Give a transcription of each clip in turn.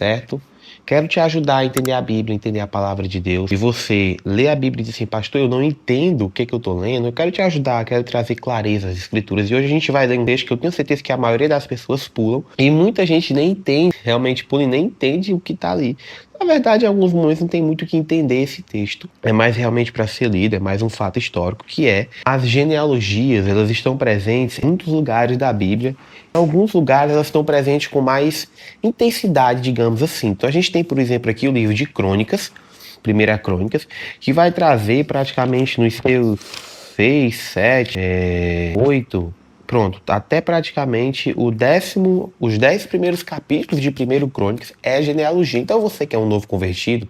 certo? Quero te ajudar a entender a Bíblia, entender a palavra de Deus. E você lê a Bíblia e diz assim, pastor, eu não entendo o que eu tô lendo. Eu quero te ajudar, quero trazer clareza às escrituras. E hoje a gente vai ler um texto que eu tenho certeza que a maioria das pessoas pulam. E muita gente nem entende, realmente pula e nem entende o que tá ali. Na verdade, em alguns momentos não tem muito o que entender esse texto. É mais realmente para ser lido, é mais um fato histórico, que é as genealogias, elas estão presentes em muitos lugares da Bíblia. Em alguns lugares elas estão presentes com mais intensidade, digamos assim. Então a gente tem, por exemplo, aqui o livro de Crônicas, Primeira Crônicas, que vai trazer praticamente nos seus 6, 7, 8, pronto, até praticamente os 10 primeiros capítulos de Primeiro Crônicas é genealogia. Então você que é um novo convertido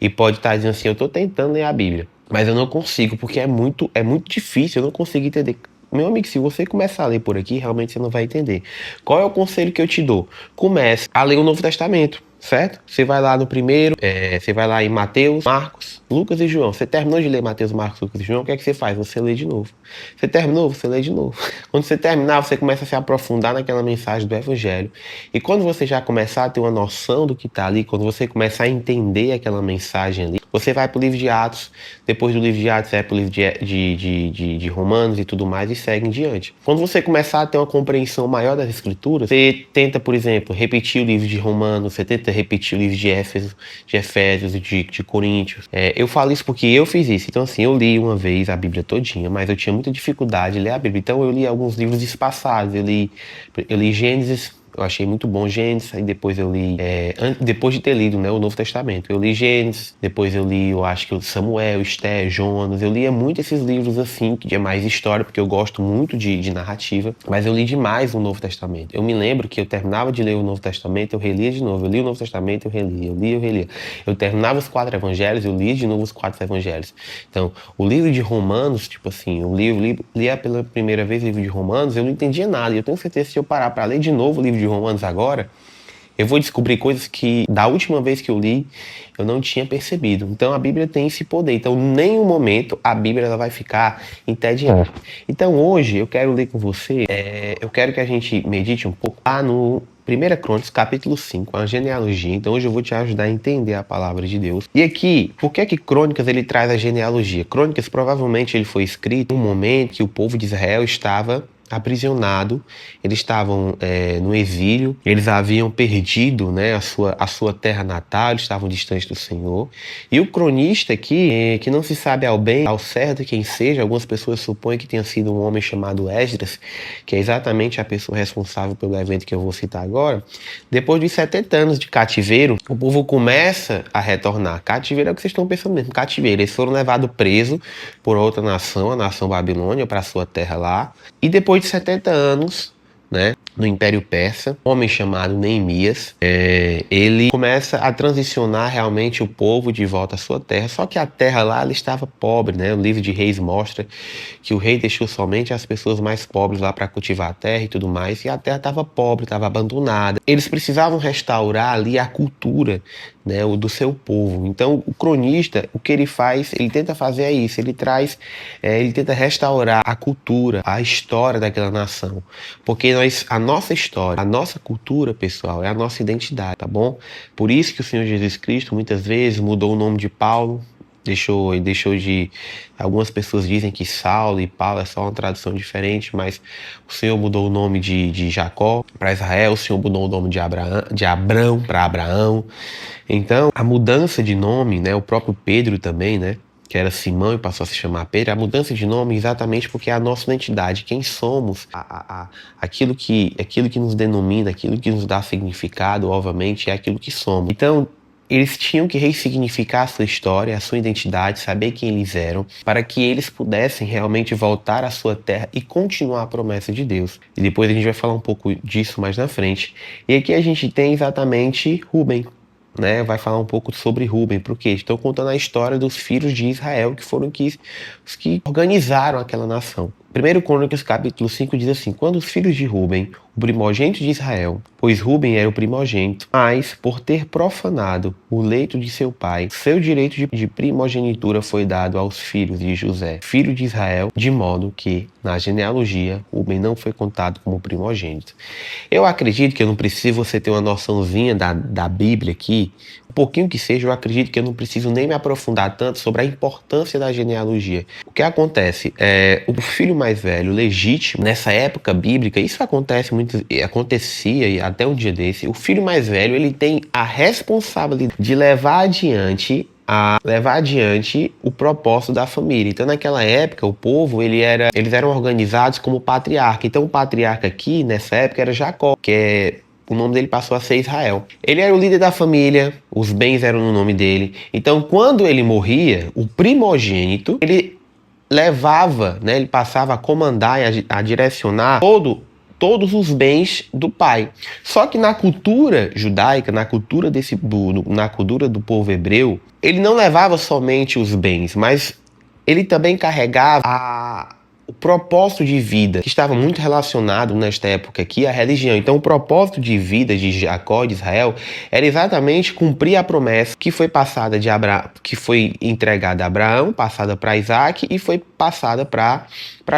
e pode estar dizendo assim, eu estou tentando ler a Bíblia, mas eu não consigo, porque é muito difícil, eu não consigo entender. Meu amigo, se você começar a ler por aqui, realmente você não vai entender. Qual é o conselho que eu te dou? Comece a ler o Novo Testamento, certo? Você vai lá no primeiro, você vai lá em Mateus, Marcos, Lucas e João. Você terminou de ler Mateus, Marcos, Lucas e João, o que é que você faz? Você lê de novo. Você terminou, você lê de novo. Quando você terminar, você começa a se aprofundar naquela mensagem do Evangelho. E quando você já começar a ter uma noção do que está ali, quando você começar a entender aquela mensagem ali, você vai para o livro de Atos, depois do livro de Atos você vai para o livro de Romanos e tudo mais, e segue em diante. Quando você começar a ter uma compreensão maior das Escrituras, você tenta, por exemplo, repetir o livro de Romanos, você tenta repetir o livro de Efésios e de Coríntios. Eu falo isso porque eu fiz isso. Então, assim, eu li uma vez a Bíblia todinha, mas eu tinha muita dificuldade de ler a Bíblia. Então, eu li alguns livros espaçados. Eu li Gênesis. Eu achei muito bom Gênesis, aí depois eu li, depois de ter lido, né, o Novo Testamento, eu li Gênesis, depois eu li, eu acho que Samuel, Esther, Jonas, eu lia muito esses livros assim, que é mais história, porque eu gosto muito de narrativa, mas eu li demais o Novo Testamento. Eu me lembro que eu terminava de ler o Novo Testamento, eu relia de novo, eu li o Novo Testamento, eu relia, eu lia, eu relia. Eu terminava os 4 evangelhos, eu lia de novo os 4 evangelhos. Então, o livro de Romanos, tipo assim, lia pela primeira vez o livro de Romanos, eu não entendia nada, e eu tenho certeza que se eu parar para ler de novo o livro de Romanos agora, eu vou descobrir coisas que da última vez que eu li eu não tinha percebido. Então a Bíblia tem esse poder. Então, em nenhum momento a Bíblia ela vai ficar entediante. Então hoje eu quero ler com você, eu quero que a gente medite um pouco lá no 1 Crônicas, capítulo 5, a genealogia. Então hoje eu vou te ajudar a entender a palavra de Deus. E aqui, por que que Crônicas ele traz a genealogia? Crônicas provavelmente ele foi escrito no momento que o povo de Israel estava aprisionado, eles estavam no exílio, eles haviam perdido, né, a sua terra natal, eles estavam distantes do Senhor. E o cronista aqui, que não se sabe ao certo quem seja, algumas pessoas supõem que tenha sido um homem chamado Esdras, que é exatamente a pessoa responsável pelo evento que eu vou citar agora. Depois de 70 anos de cativeiro, o povo começa a retornar. Cativeiro é o que vocês estão pensando mesmo, cativeiro. Eles foram levados presos por outra nação, a nação Babilônia, para sua terra lá. E depois de 70 anos, né, no Império Persa, um homem chamado Neemias, ele começa a transicionar realmente o povo de volta à sua terra, só que a terra lá ela estava pobre, né? O livro de Reis mostra que o rei deixou somente as pessoas mais pobres lá para cultivar a terra e tudo mais, e a terra estava pobre, estava abandonada. Eles precisavam restaurar ali a cultura, né, o do seu povo. Então, o cronista, o que ele faz, ele tenta fazer isso, ele tenta restaurar a cultura, a história daquela nação, porque a nossa história, a nossa cultura, pessoal, é a nossa identidade, tá bom? Por isso que o Senhor Jesus Cristo muitas vezes mudou o nome de Paulo, deixou de... Algumas pessoas dizem que Saulo e Paulo é só uma tradução diferente, mas o Senhor mudou o nome de Jacó para Israel, o Senhor mudou o nome de Abrão para Abraão. Então, a mudança de nome, né, o próprio Pedro também, né, que era Simão e passou a se chamar Pedro, a mudança de nome exatamente porque é a nossa identidade, quem somos, aquilo que nos denomina, aquilo que nos dá significado, obviamente, é aquilo que somos. Então, eles tinham que ressignificar a sua história, a sua identidade, saber quem eles eram, para que eles pudessem realmente voltar à sua terra e continuar a promessa de Deus. E depois a gente vai falar um pouco disso mais na frente. E aqui a gente tem exatamente Rubem, né? Vai falar um pouco sobre Rubem, porque estão contando a história dos filhos de Israel, que foram os que organizaram aquela nação. 1 Crônicas capítulo 5 diz assim: quando os filhos de Ruben, o primogênito de Israel, pois Ruben era o primogênito, mas por ter profanado o leito de seu pai, seu direito de primogenitura foi dado aos filhos de José, filho de Israel, de modo que, na genealogia, Ruben não foi contado como primogênito. Eu acredito que eu não preciso você ter uma noçãozinha da Bíblia aqui, um pouquinho que seja, eu acredito que eu não preciso nem me aprofundar tanto sobre a importância da genealogia. O que acontece? O filho mais velho, legítimo, nessa época bíblica, isso acontecia e até um dia desse, o filho mais velho, ele tem a responsabilidade de levar adiante o propósito da família. Então, naquela época, o povo, eles eram organizados como patriarca. Então, o patriarca aqui, nessa época, era Jacó, o nome dele passou a ser Israel. Ele era o líder da família, os bens eram no nome dele. Então, quando ele morria, o primogênito, ele levava, né, ele passava a comandar e a direcionar todos os bens do pai. Só que na cultura judaica, na cultura do povo hebreu, ele não levava somente os bens, mas ele também carregava o propósito de vida, que estava muito relacionado nesta época aqui à religião. Então, o propósito de vida de Jacó, de Israel, era exatamente cumprir a promessa que foi passada que foi entregada a Abraão, passada para Isaac e foi passada para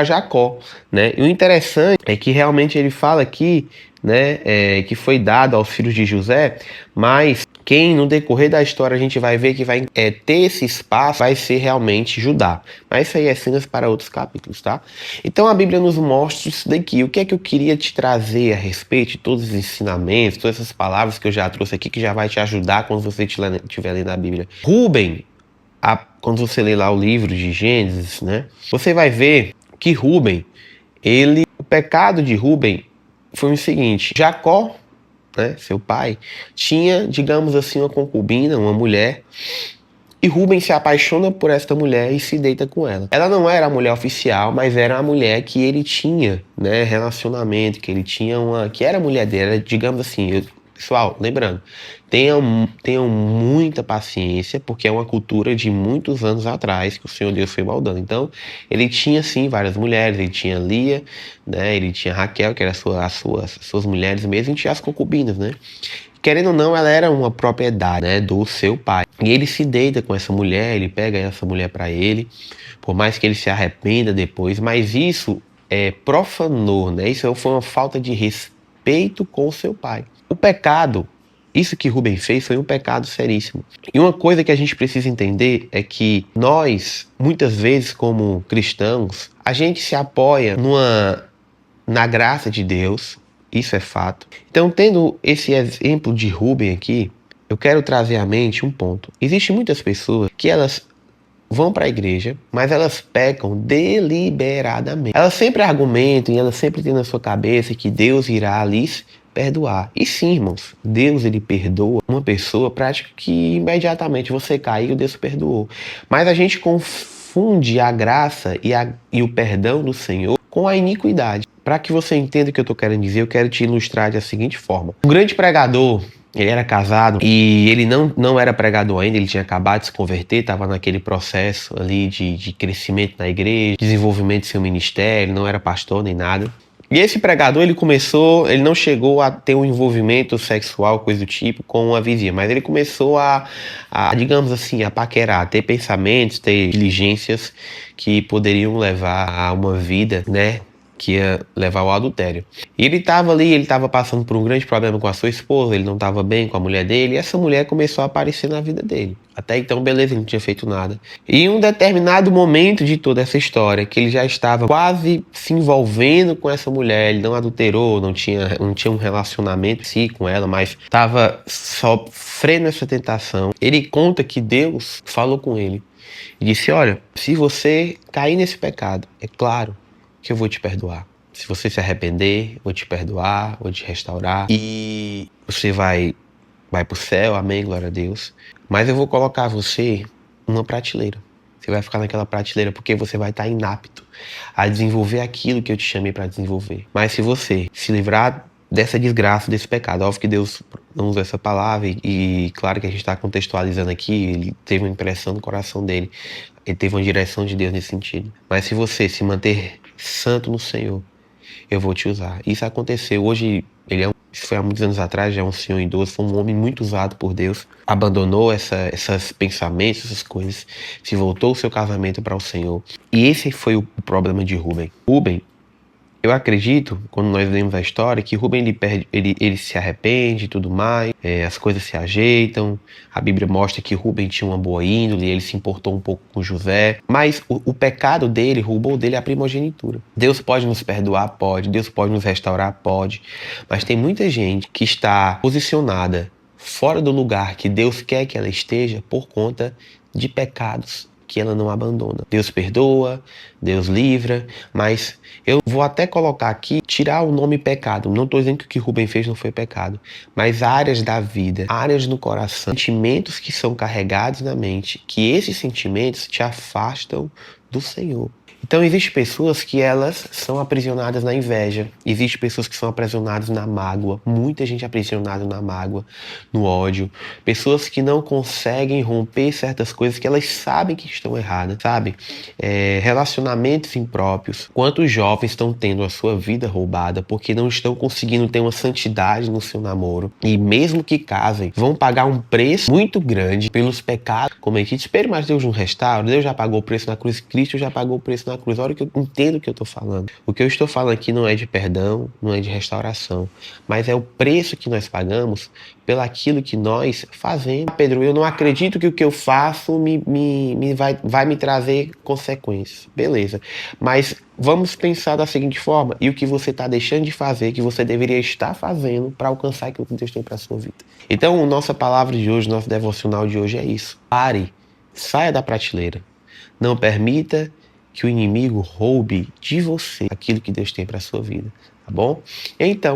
Jacó, né? E o interessante é que realmente ele fala aqui, né, que foi dado aos filhos de José, mas quem no decorrer da história a gente vai ver que vai ter esse espaço vai ser realmente Judá. Mas isso aí é cenas para outros capítulos, tá? Então a Bíblia nos mostra isso daqui. O que é que eu queria te trazer a respeito de todos os ensinamentos, todas essas palavras que eu já trouxe aqui, que já vai te ajudar quando você estiver lendo a Bíblia. Rubem, quando você lê lá o livro de Gênesis, né, você vai ver que Rubem, o pecado de Rubem foi o seguinte: Jacó, né, seu pai, tinha, digamos assim, uma concubina, uma mulher, e Rubem se apaixona por esta mulher e se deita com ela. Ela não era a mulher oficial, mas era a mulher que ele tinha, né, relacionamento, que era a mulher dele, era, digamos assim, pessoal, lembrando, tenham muita paciência, porque é uma cultura de muitos anos atrás que o Senhor Deus foi moldando. Então, ele tinha sim várias mulheres, ele tinha Lia, né, ele tinha Raquel, que eram as suas mulheres mesmo, e tinha as concubinas, né? Querendo ou não, ela era uma propriedade, né, do seu pai. E ele se deita com essa mulher, ele pega essa mulher para ele, por mais que ele se arrependa depois, mas isso profanou, né? Isso foi uma falta de respeito com o seu pai. O pecado, isso que Rubem fez, foi um pecado seríssimo. E uma coisa que a gente precisa entender é que nós, muitas vezes como cristãos, a gente se apoia na graça de Deus, isso é fato. Então, tendo esse exemplo de Rubem aqui, eu quero trazer à mente um ponto. Existem muitas pessoas que elas vão para a igreja, mas elas pecam deliberadamente. Elas sempre argumentam e elas sempre têm na sua cabeça que Deus irá lhes perdoar. E sim, irmãos, Deus ele perdoa uma pessoa prática que imediatamente você caiu, Deus perdoou. Mas a gente confunde a graça e o perdão do Senhor com a iniquidade. Para que você entenda o que eu estou querendo dizer, eu quero te ilustrar da seguinte forma. Um grande pregador, ele era casado e ele não era pregador ainda, ele tinha acabado de se converter, estava naquele processo ali de crescimento na igreja, desenvolvimento do seu ministério, não era pastor nem nada. E esse pregador, ele não chegou a ter um envolvimento sexual, coisa do tipo, com uma vizinha, mas ele começou digamos assim, a paquerar, a ter pensamentos, ter diligências que poderiam levar a uma vida, né, que ia levar ao adultério. E ele estava passando por um grande problema com a sua esposa, ele não estava bem com a mulher dele, e essa mulher começou a aparecer na vida dele. Até então, beleza, ele não tinha feito nada. E em um determinado momento de toda essa história, que ele já estava quase se envolvendo com essa mulher, ele não adulterou, não tinha um relacionamento com ela, mas estava sofrendo essa tentação. Ele conta que Deus falou com ele e disse: olha, se você cair nesse pecado, é claro que eu vou te perdoar. Se você se arrepender, vou te perdoar, vou te restaurar e você vai pro céu, amém, glória a Deus. Mas eu vou colocar você numa prateleira. Você vai ficar naquela prateleira porque você vai estar inapto a desenvolver aquilo que eu te chamei para desenvolver. Mas se você se livrar dessa desgraça, desse pecado, óbvio que Deus não usa essa palavra e claro que a gente está contextualizando aqui, ele teve uma impressão no coração dele, ele teve uma direção de Deus nesse sentido. Mas se você se manter santo no Senhor, eu vou te usar. Isso aconteceu. Hoje, isso foi há muitos anos atrás, já é um senhor idoso, foi um homem muito usado por Deus, abandonou esses pensamentos, essas coisas, se voltou o seu casamento para o Senhor. E esse foi o problema de Rubem. Rubem, eu acredito, quando nós lemos a história, que Rubem ele se arrepende e tudo mais, as coisas se ajeitam. A Bíblia mostra que Rubem tinha uma boa índole, ele se importou um pouco com José. Mas o pecado dele roubou dele a primogenitura. Deus pode nos perdoar? Pode. Deus pode nos restaurar? Pode. Mas tem muita gente que está posicionada fora do lugar que Deus quer que ela esteja por conta de pecados que ela não abandona. Deus perdoa, Deus livra, mas eu vou até colocar aqui, tirar o nome pecado. Não estou dizendo que o que Rubem fez não foi pecado, mas áreas da vida, áreas no coração, sentimentos que são carregados na mente, que esses sentimentos te afastam do Senhor. Então, existem pessoas que elas são aprisionadas na inveja, existem pessoas que são aprisionadas na mágoa, muita gente aprisionada na mágoa, no ódio, pessoas que não conseguem romper certas coisas que elas sabem que estão erradas, sabe? Relacionamentos impróprios. Quantos jovens estão tendo a sua vida roubada porque não estão conseguindo ter uma santidade no seu namoro, e mesmo que casem, vão pagar um preço muito grande pelos pecados cometidos. Espere, mas Deus não restaura, Deus já pagou o preço na cruz, Cristo já pagou o preço na cruz. Olha que eu entendo o que eu estou falando. O que eu estou falando aqui não é de perdão, não é de restauração, mas é o preço que nós pagamos pelaquilo que nós fazemos. Pedro, eu não acredito que o que eu faço vai me trazer consequências. Beleza, mas vamos pensar da seguinte forma: e o que você está deixando de fazer, que você deveria estar fazendo para alcançar aquilo que Deus tem para a sua vida. Então, nossa palavra de hoje, nosso devocional de hoje é isso. Pare, saia da prateleira. Não permita que o inimigo roube de você aquilo que Deus tem para a sua vida, tá bom? Então,